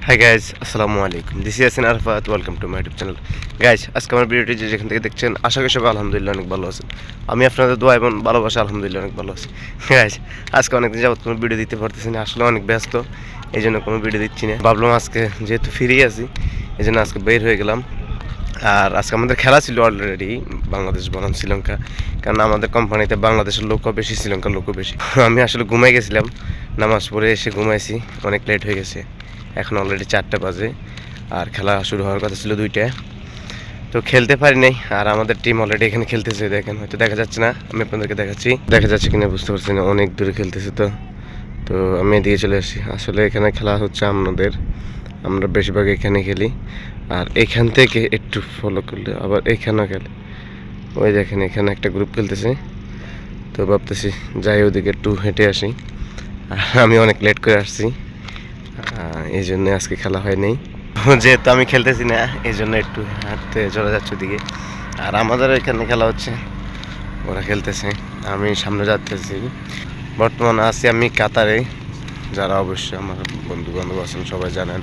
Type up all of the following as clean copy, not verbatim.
Hi guys, আসসালামু আলাইকুম। This is Yasin Arafat. Welcome to my YouTube channel. Guys, আজকে আমার ভিডিওটি যেখান থেকে দেখছেন, আশা করি সবাই আলহামদুলিল্লাহ অনেক ভালো আছেন। আমি আপনাদের দোয়া এবং ভালোবাসা আলহামদুলিল্লাহ অনেক ভালো আছি। গাইজ, আজকে অনেকদিন যাবত কোনো ভিডিও দিতে পারতেছি না, আসলে অনেক ব্যস্ত, এই জন্য কোনো ভিডিও দিচ্ছি না। ভাবলাম আজকে যেহেতু ফ্রি আছি, এই জন্য আজকে বের হয়ে গেলাম। আর আজকে আমাদের খেলা ছিল অলরেডি, বাংলাদেশ বনাম শ্রীলঙ্কা। কারণ আমাদের কোম্পানিতে বাংলাদেশের লোকও বেশি, শ্রীলঙ্কার লোকও বেশি। আমি আসলে ঘুমাই গেছিলাম, নামাজ পড়ে এসে ঘুমাইছি, অনেক লেট হয়ে গেছে। এখন অলরেডি 4টা বাজে, আর খেলা শুরু হওয়ার কথা ছিল 2টায়, তো খেলতে পারি নাই। আর আমাদের টিম অলরেডি এখানে খেলতেছে, দেখেন হয়তো দেখা যাচ্ছে না, আমি আপনাদেরকে দেখাচ্ছি, দেখা যাচ্ছে কিনা বুঝতে পারছি না, অনেক দূরে খেলতেছে। তো আমি এদিকে চলে আসি। আসলে এখানে খেলা হচ্ছে আমরা বেশিরভাগ এখানে খেলি। আর এখান থেকে একটু ফলো করলে আবার এখানেও খেলে, ওই দেখেন এখানে একটা গ্রুপ খেলতেছে। তো ভাবতেছি যাই ওদিকে একটু হেঁটে আসি, আমি অনেক লেট করে আসছি, এই জন্য আজকে খেলা হয়নি। যেহেতু আমি খেলতেছি না, এই জন্য একটু হাঁটতে চলে যাচ্ছে ওদিকে। আর আমাদের এখানে খেলা হচ্ছে, ওরা খেলতেছে, আমি সামনে যাচ্তেছি। বর্তমানে আছি আমি কাতারে। যারা অবশ্যই আমার বন্ধু বান্ধব আছেন সবাই জানেন,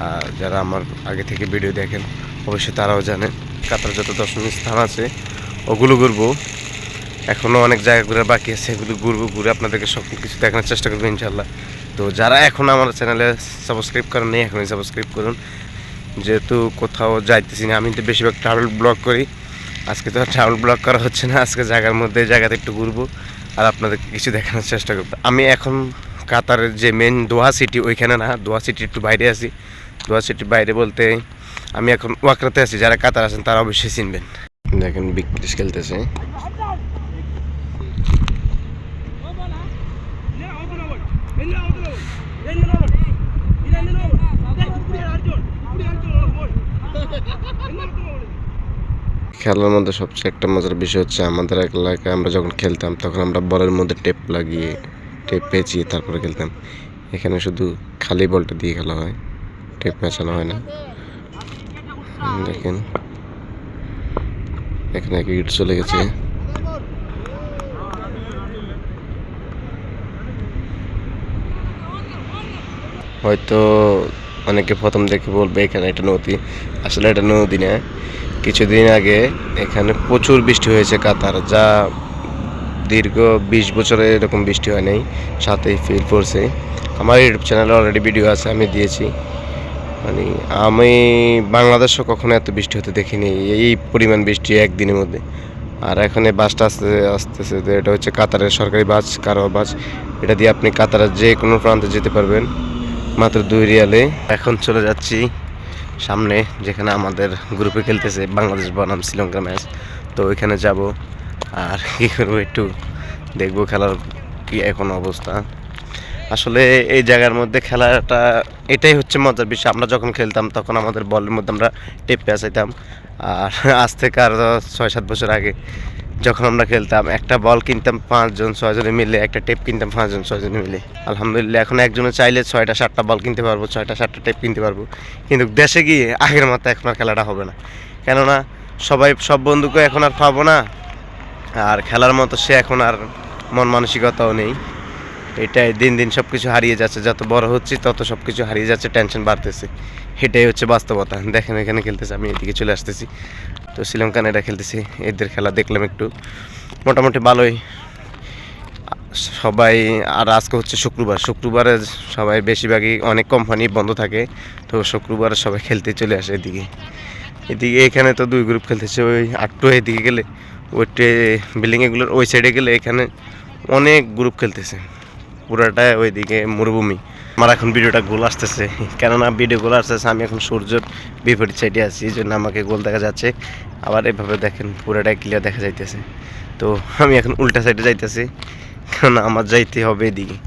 আর যারা আমার আগে থেকে ভিডিও দেখেন অবশ্যই তারাও জানেন। কাতার যত দর্শনীয় স্থান আছে ওগুলো ঘুরবো, এখনও অনেক জায়গা ঘুরে বাকি আছে, এগুলো ঘুরে আপনাদেরকে সব কিছু দেখানোর চেষ্টা করবো ইনশাল্লাহ। তো যারা এখন আমার চ্যানেলে সাবস্ক্রাইব করেন নেই, এখনই সাবস্ক্রাইব করুন। যেহেতু কোথাও যাইতেছি না, আমি তো বেশিরভাগ ট্রাভেল ব্লগ করি। আজকে তো ট্রাভেল ব্লগ করা হচ্ছে না, আজকে জায়গার মধ্যে জায়গাতে একটু ঘুরবো আর আপনাদেরকে কিছু দেখানোর চেষ্টা করবো। আমি এখন কাতারের যে মেন দোহা সিটি, ওইখানে না, দোহা সিটি একটু বাইরে আছি। দোহা সিটির বাইরে বলতে আমি এখন ওয়াকরাতে আছি। যারা কাতার আছেন তারা অবশ্যই চিনবেন। দেখেন বিগ ব্রিটিশ খেলতেছে। খেলার মধ্যে সবচেয়ে একটা মজার বিষয় হচ্ছে, আমাদের এলাকায় আমরা যখন খেলতাম তখন আমরা বলের মধ্যে টেপ লাগিয়ে, টেপ পেঁচিয়ে তারপরে খেলতাম। এখানে শুধু খালি বলটা দিয়ে খেলা হয়, টেপ পেঁচানো হয় না। দেখেন এখানে এক উইকেট চলে গেছে। হয়তো অনেকে প্রথম দেখে বলবে এখানে একটা নদী, আসলে এটা নদী না। কিছুদিন আগে এখানে প্রচুর বৃষ্টি হয়েছে কাতার, যা দীর্ঘ 20 বছরে এরকম বৃষ্টি হয় নাই, সাথেই ফিল পড়ছে। আমার ইউটিউব চ্যানেলে অলরেডি ভিডিও আছে, আমি দিয়েছি। মানে আমি বাংলাদেশও কখনো এত বৃষ্টি হতে দেখিনি, এই পরিমাণ বৃষ্টি একদিনের মধ্যে। আর এখন এই বাসটা আসতেছে, এটা হচ্ছে কাতারের সরকারি বাস, কারো বাস। এটা দিয়ে আপনি কাতারের যে কোনো প্রান্তে যেতে পারবেন মাত্র 2 রিয়ালে। এখন চলে যাচ্ছি সামনে, যেখানে আমাদের গ্রুপে খেলতেছে বাংলাদেশ বনাম শ্রীলঙ্কা ম্যাচ। তো ওইখানে যাব, আর কী করবো একটু দেখবো খেলার কি এখন অবস্থা। আসলে এই জায়গার মধ্যে খেলাটা এটাই হচ্ছে মজার বিষয়। আমরা যখন খেলতাম তখন আমাদের বলের মধ্যে আমরা টেপ পেঁচাইতাম। আর আজ থেকে আর 6-7 বছর আগে যখন আমরা খেলতাম, একটা বল কিনতাম 5-6 জনে মিলে, একটা টেপ কিনতাম 5-6 জনে মিলে। আলহামদুলিল্লাহ এখন একজনে চাইলে 6টা-7টা বল কিনতে পারবো, 6টা-7টা টেপ কিনতে পারবো। কিন্তু দেশে গিয়ে আগের মতো এখন আর খেলাটা হবে না, কেননা সব বন্ধুকে এখন আর পাবো না, আর খেলার মতো সে এখন আর মন মানসিকতাও নেই। এটাই দিন দিন সব কিছু হারিয়ে যাচ্ছে, যত বড় হচ্ছি তত সব কিছু হারিয়ে যাচ্ছে, টেনশন বাড়তেছে। এটাই হচ্ছে বাস্তবতা। দেখেন এখানে খেলতেছে, আমি এদিকে চলে আসতেছি। তো শ্রীলঙ্কান এটা খেলতেছি, এদের খেলা দেখলাম একটু, মোটামুটি ভালোই সবাই। আর আজকে হচ্ছে শুক্রবারে সবাই বেশিরভাগই অনেক কোম্পানি বন্ধ থাকে, তো শুক্রবারে সবাই খেলতে চলে আসে এদিকে। এখানে তো 2 গ্রুপ খেলতেছে, ওই আটটু এদিকে গেলে, ওই বিল্ডিংগুলোর ওই সাইডে গেলে এখানে অনেক গ্রুপ খেলতেছে, পুরাটাই ওইদিকে মরুভূমি। আমার এখন ভিডিওটা গোল আসতেছে, কেননা ভিডিও গোল আসতেছে, আমি এখন সূর্যের বিপরীত সাইডে আছি, এই জন্য আমাকে গোল দেখা যাচ্ছে। আবার এভাবে দেখেন পুরাটাই ক্লিয়ার দেখা যাইতেছে। তো আমি এখন উল্টা সাইডে যাইতেছি, কেননা আমার যাইতে হবে এদিকে,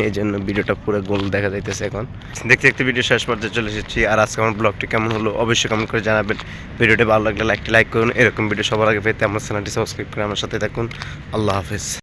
এই জন্য ভিডিওটা পুরো গোল দেখা যাইতেছে। এখন দেখতে দেখতে ভিডিও শেষ পর্যায়ে চলে এসেছি। আর আজকে আমার ব্লগটি কেমন হলো অবশ্যই কমেন্ট করে জানাবেন। ভিডিওটি ভালো লাগলে লাইক করুন, এরকম ভিডিও সবার আগে পেতে আমার চ্যানেলটি সাবস্ক্রাইব করে আমার সাথে থাকুন। আল্লাহ হাফেজ।